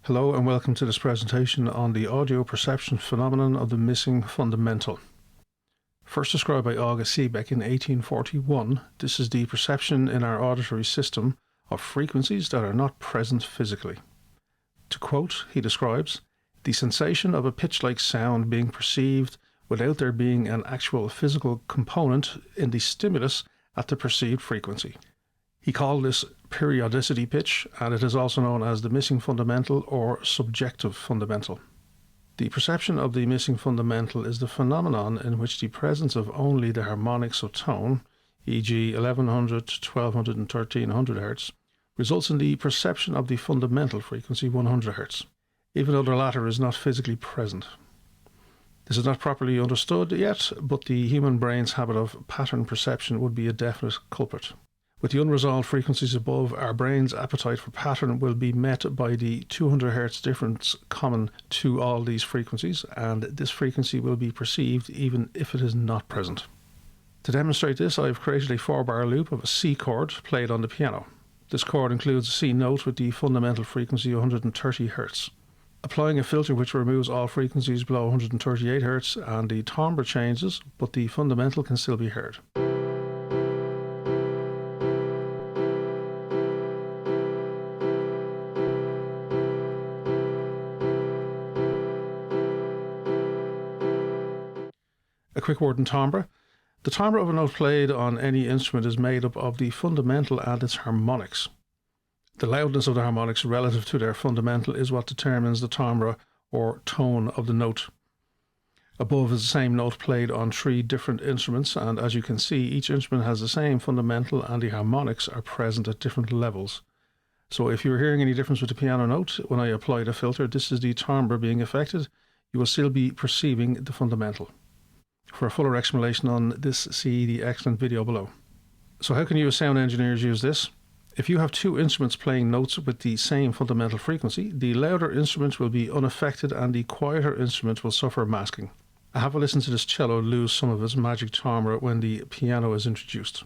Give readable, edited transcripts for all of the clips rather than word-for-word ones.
Hello and welcome to this presentation on the audio perception phenomenon of the missing fundamental. First described by August Seebeck in 1841, this is the perception in our auditory system of frequencies that are not present physically. To quote, he describes, the sensation of a pitch-like sound being perceived without there being an actual physical component in the stimulus at the perceived frequency. He called this periodicity pitch, and it is also known as the missing fundamental or subjective fundamental. The perception of the missing fundamental is the phenomenon in which the presence of only the harmonics of tone, e.g. 1100, 1200 and 1300 Hz, results in the perception of the fundamental frequency 100 Hz, even though the latter is not physically present. This is not properly understood yet, but the human brain's habit of pattern perception would be a definite culprit. With the unresolved frequencies above, our brain's appetite for pattern will be met by the 200 Hz difference common to all these frequencies, and this frequency will be perceived even if it is not present. To demonstrate this, I have created a 4-bar loop of a C chord played on the piano. This chord includes a C note with the fundamental frequency 130 Hz. Applying a filter which removes all frequencies below 138 Hz and the timbre changes, but the fundamental can still be heard. A quick word on timbre. The timbre of a note played on any instrument is made up of the fundamental and its harmonics. The loudness of the harmonics relative to their fundamental is what determines the timbre or tone of the note. Above is the same note played on 3 different instruments, and as you can see, each instrument has the same fundamental and the harmonics are present at different levels. So if you're hearing any difference with the piano note, when I apply the filter, this is the timbre being affected. You will still be perceiving the fundamental. For a fuller explanation on this, see the excellent video below. So how can you as sound engineers use this? If you have 2 instruments playing notes with the same fundamental frequency, the louder instrument will be unaffected and the quieter instrument will suffer masking. Have a listen to this cello lose some of its magic timbre when the piano is introduced.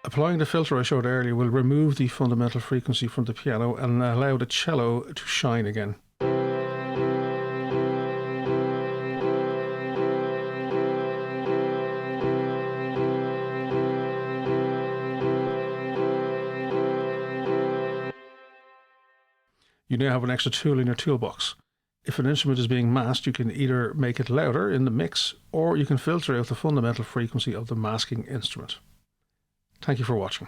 Applying the filter I showed earlier will remove the fundamental frequency from the piano and allow the cello to shine again. You now have an extra tool in your toolbox. If an instrument is being masked, you can either make it louder in the mix, or you can filter out the fundamental frequency of the masking instrument. Thank you for watching.